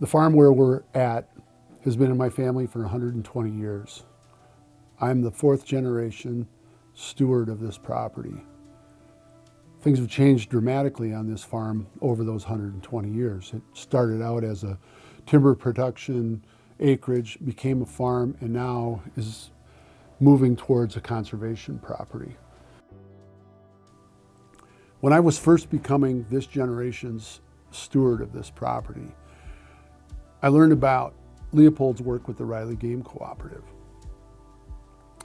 The farm where we're at has been in my family for 120 years. I'm the fourth generation steward of this property. Things have changed dramatically on this farm over those 120 years. It started out as a timber production acreage, became a farm, and now is moving towards a conservation property. When I was first becoming this generation's steward of this property, I learned about Leopold's work with the Riley Game Cooperative.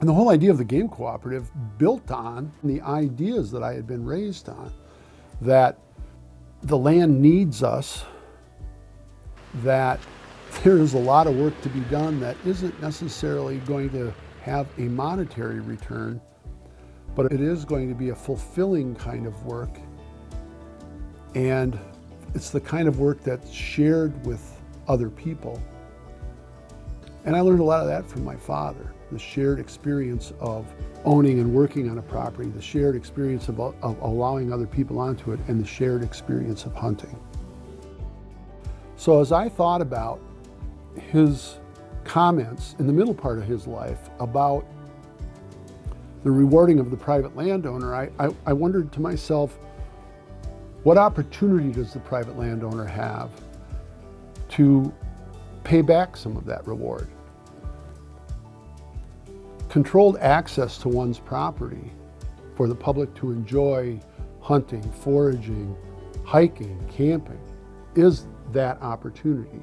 And the whole idea of the game cooperative built on the ideas that I had been raised on, that the land needs us, that there is a lot of work to be done that isn't necessarily going to have a monetary return, but it is going to be a fulfilling kind of work. And it's the kind of work that's shared with other people. And I learned a lot of that from my father, the shared experience of owning and working on a property, the shared experience of allowing other people onto it, and the shared experience of hunting. So as I thought about his comments in the middle part of his life about the rewarding of the private landowner, I wondered to myself, what opportunity does the private landowner have to pay back some of that reward? Controlled access to one's property for the public to enjoy hunting, foraging, hiking, camping is that opportunity.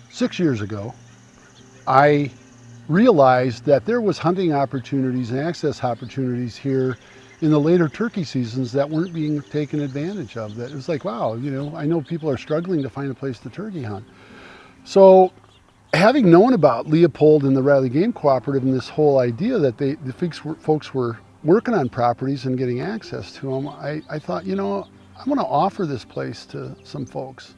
Six years ago, I realized that there was hunting opportunities and access opportunities here in the later turkey seasons that weren't being taken advantage of. That it was like, wow, I know people are struggling to find a place to turkey hunt. So having known about Leopold and the Riley Game Cooperative and this whole idea that the folks were working on properties and getting access to them, I thought, I want to offer this place to some folks.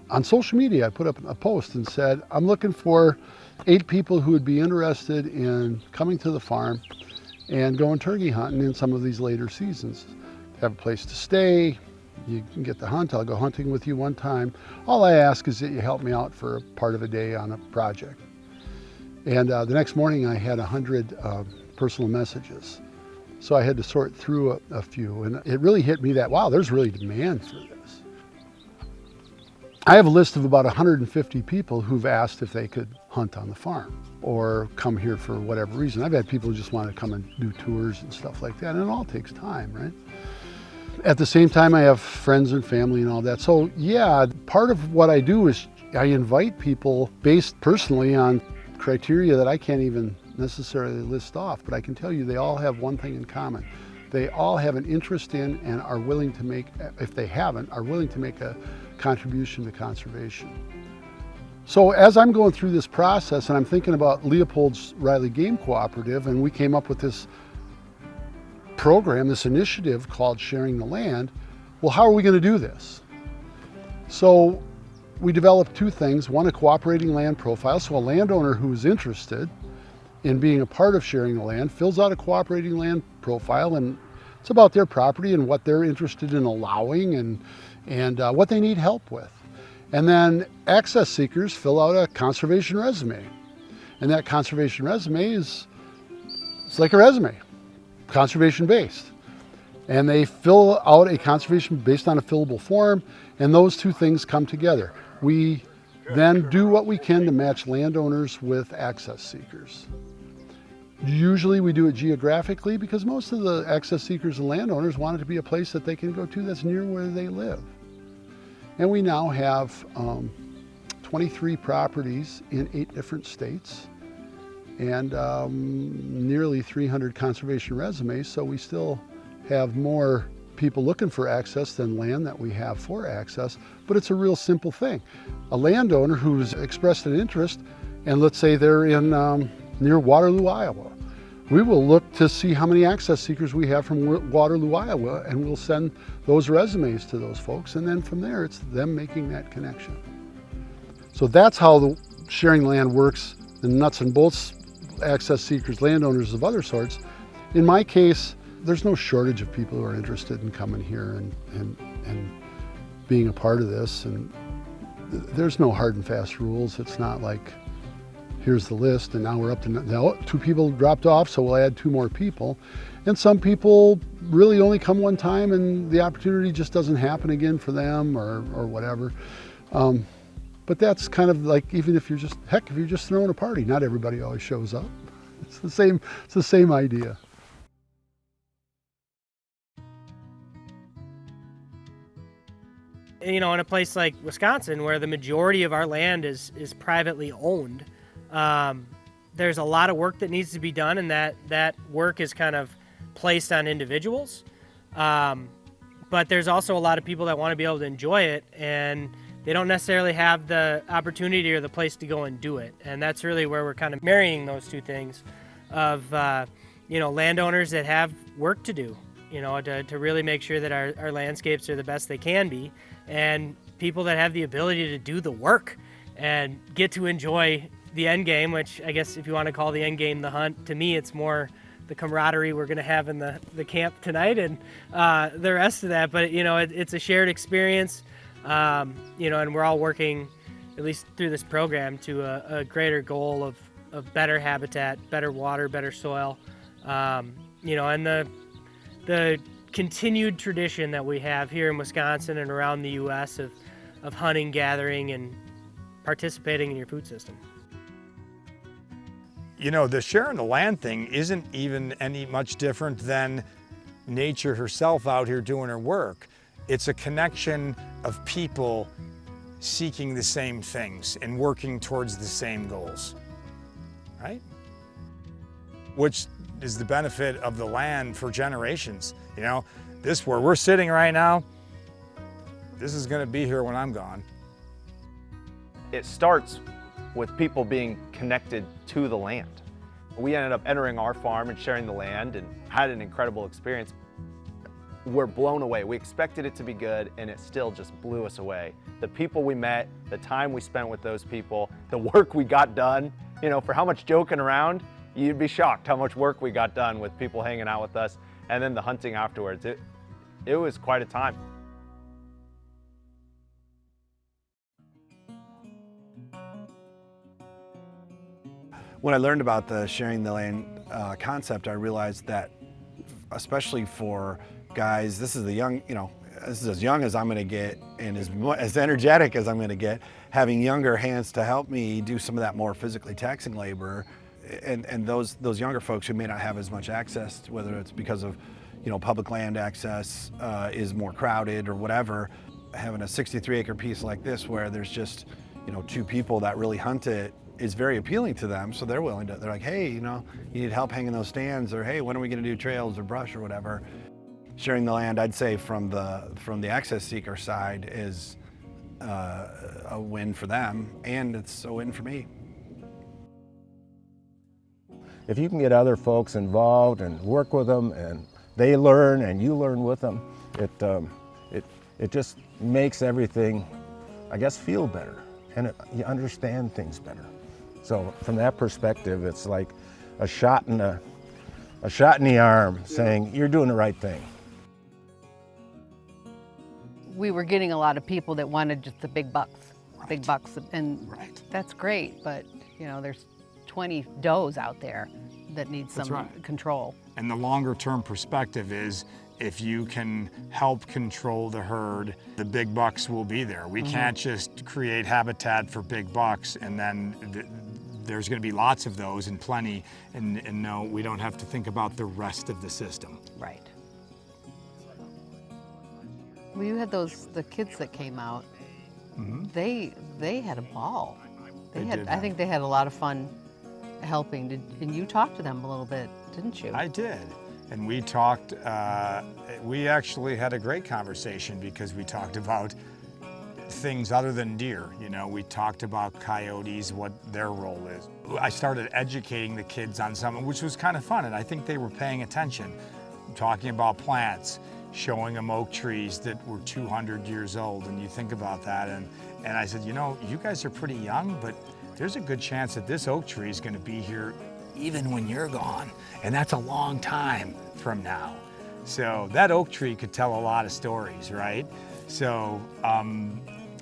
On social media, I put up a post and said, I'm looking for 8 people who would be interested in coming to the farm and going turkey hunting in some of these later seasons. Have a place to stay, you can get to hunt, I'll go hunting with you one time. All I ask is that you help me out for a part of a day on a project. And the next morning I had 100 personal messages. So I had to sort through a few, and it really hit me that, wow, there's really demand for this. I have a list of about 150 people who've asked if they could hunt on the farm or come here for whatever reason. I've had people who just want to come and do tours and stuff like that, and it all takes time, right? At the same time, I have friends and family and all that. So yeah, part of what I do is I invite people based personally on criteria that I can't even necessarily list off, but I can tell you they all have one thing in common. They all have an interest in and are willing to make, if they haven't, are willing to make a contribution to conservation. So as I'm going through this process and I'm thinking about Leopold's Riley Game Cooperative, and we came up with this program, this initiative called Sharing the Land, well, how are we going to do this? So we developed 2 things. One, a cooperating land profile. So a landowner who is interested in being a part of sharing the land fills out a cooperating land profile, and it's about their property and what they're interested in allowing and what they need help with. And then access seekers fill out a conservation resume. And that conservation resume it's like a resume, conservation based. And they fill out a conservation based on a fillable form, and those 2 things come together. We then do what we can to match landowners with access seekers. Usually we do it geographically because most of the access seekers and landowners want it to be a place that they can go to that's near where they live. And we now have 23 properties in 8 different states and nearly 300 conservation resumes, so we still have more people looking for access than land that we have for access, but it's a real simple thing. A landowner who's expressed an interest, and let's say they're in near Waterloo, Iowa, we will look to see how many access seekers we have from Waterloo, Iowa, and we'll send those resumes to those folks, and then from there it's them making that connection. So that's how the sharing land works, the nuts and bolts access seekers, landowners of other sorts. In my case, there's no shortage of people who are interested in coming here and being a part of this. And there's no hard and fast rules. It's not like, here's the list and now we're up to, now 2 people dropped off, so we'll add 2 more people. And some people really only come one time and the opportunity just doesn't happen again for them or whatever. But that's kind of like, even if you're just, heck, if you're just throwing a party, not everybody always shows up. It's the same idea. You know, in a place like Wisconsin, where the majority of our land is privately owned, there's a lot of work that needs to be done, and that work is kind of placed on individuals. But there's also a lot of people that want to be able to enjoy it, and they don't necessarily have the opportunity or the place to go and do it. And that's really where we're kind of marrying those 2 things of, you know, landowners that have work to do, you know, to really make sure that our landscapes are the best they can be, and people that have the ability to do the work and get to enjoy the end game, which I guess if you want to call the end game the hunt, to me it's more the camaraderie we're going to have in the camp tonight and the rest of that. But, you know, it's a shared experience. You know, and we're all working, at least through this program, to a greater goal of better habitat, better water, better soil, you know, and the continued tradition that we have here in Wisconsin and around the U.S. of hunting, gathering, and participating in your food system. You know, the sharing the land thing isn't even any much different than nature herself out here doing her work. It's a connection of people seeking the same things and working towards the same goals, right? Which is the benefit of the land for generations. You know, this where we're sitting right now, this is gonna be here when I'm gone. It starts with people being connected to the land. We ended up entering our farm and sharing the land and had an incredible experience. We're blown away. We expected it to be good, and it still just blew us away. The people we met, the time we spent with those people, the work we got done, you know, for how much joking around, you'd be shocked how much work we got done with people hanging out with us, and then the hunting afterwards. It was quite a time. When I learned about the sharing the land concept, I realized that, especially for guys, this is the young, you know, this is as young as I'm going to get and as energetic as I'm going to get, having younger hands to help me do some of that more physically taxing labor, and those younger folks who may not have as much access, whether it's because of, you know, public land access is more crowded or whatever, having a 63-acre piece like this where there's just, you know, 2 people that really hunt it is very appealing to them. So they're willing to, they're like, hey, you know, you need help hanging those stands, or hey, when are we going to do trails or brush or whatever. Sharing the land, I'd say from the access seeker side is a win for them, and it's a win for me. If you can get other folks involved and work with them, and they learn and you learn with them, it just makes everything, I guess, feel better, and you understand things better. So from that perspective, it's like a shot in the arm saying, you're doing the right thing. We were getting a lot of people that wanted just the big bucks, and that's great, but you know, there's 20 does out there that need some control. And the longer term perspective is, if you can help control the herd, the big bucks will be there. We can't just create habitat for big bucks and then there's going to be lots of those and plenty, and no, we don't have to think about the rest of the system. Right. Well, you had the kids that came out, they had a ball. I think they had a lot of fun helping, and you talked to them a little bit, didn't you? I did. And we talked, we actually had a great conversation because we talked about things other than deer. You know, we talked about coyotes, what their role is. I started educating the kids on something, which was kind of fun, and I think they were paying attention. Talking about plants, showing them oak trees that were 200 years old, and you think about that, and I said, you know, you guys are pretty young, but there's a good chance that this oak tree is going to be here even when you're gone, and that's a long time from now. So that oak tree could tell a lot of stories, right? So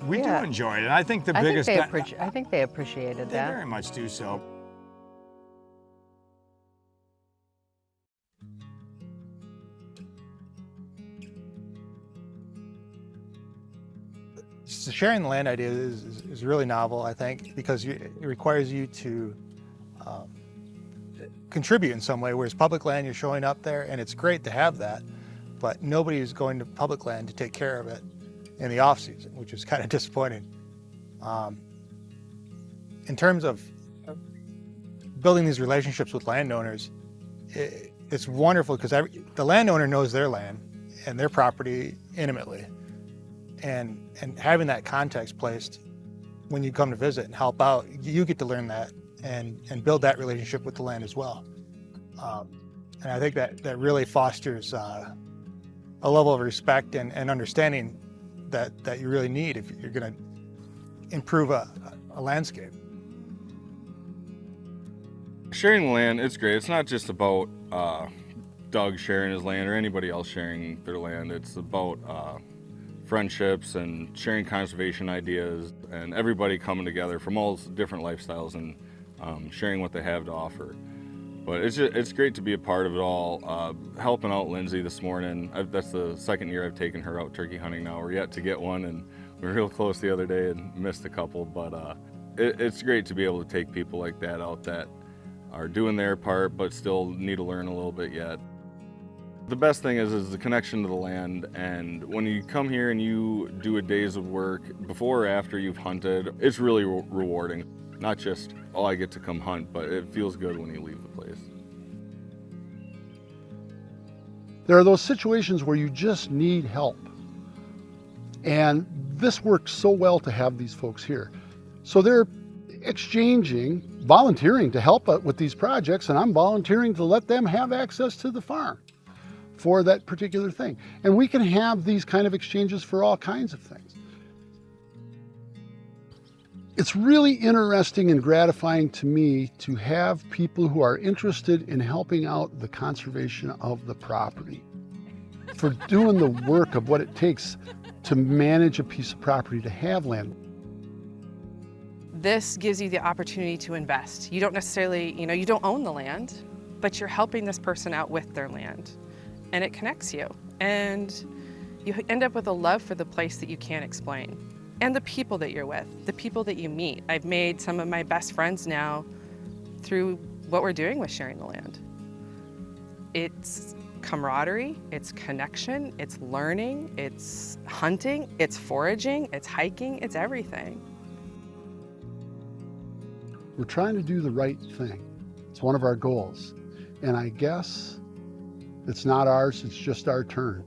we do Yeah. enjoy it, and I think the I biggest. think they appreciated They that. very much do so. So sharing the land idea is really novel, I think, because it requires you to contribute in some way, whereas public land, you're showing up there, and it's great to have that, but nobody is going to public land to take care of it in the off-season, which is kind of disappointing. In terms of building these relationships with landowners, it's wonderful because the landowner knows their land and their property intimately. And having that context placed when you come to visit and help out, you get to learn that and build that relationship with the land as well. And I think that really fosters a level of respect and understanding that you really need if you're going to improve a landscape. Sharing the land, it's great. It's not just about Doug sharing his land or anybody else sharing their land. It's about friendships and sharing conservation ideas and everybody coming together from all different lifestyles and sharing what they have to offer. But it's great to be a part of it all. Helping out Lindsay this morning, that's the second year I've taken her out turkey hunting now. We're yet to get one, and we were real close the other day and missed a couple, but it's great to be able to take people like that out that are doing their part but still need to learn a little bit yet. The best thing is the connection to the land, and when you come here and you do a days of work before or after you've hunted, it's really rewarding. Not just, oh, I get to come hunt, but it feels good when you leave the place. There are those situations where you just need help. And this works so well to have these folks here. So they're volunteering to help with these projects, and I'm volunteering to let them have access to the farm for that particular thing. And we can have these kind of exchanges for all kinds of things. It's really interesting and gratifying to me to have people who are interested in helping out the conservation of the property, for doing the work of what it takes to manage a piece of property, to have land. This gives you the opportunity to invest. You don't necessarily, you don't own the land, but you're helping this person out with their land. And it connects you. And you end up with a love for the place that you can't explain. And the people that you're with, the people that you meet. I've made some of my best friends now through what we're doing with sharing the land. It's camaraderie, it's connection, it's learning, it's hunting, it's foraging, it's hiking, it's everything. We're trying to do the right thing. It's one of our goals. And I guess it's not ours, it's just our turn.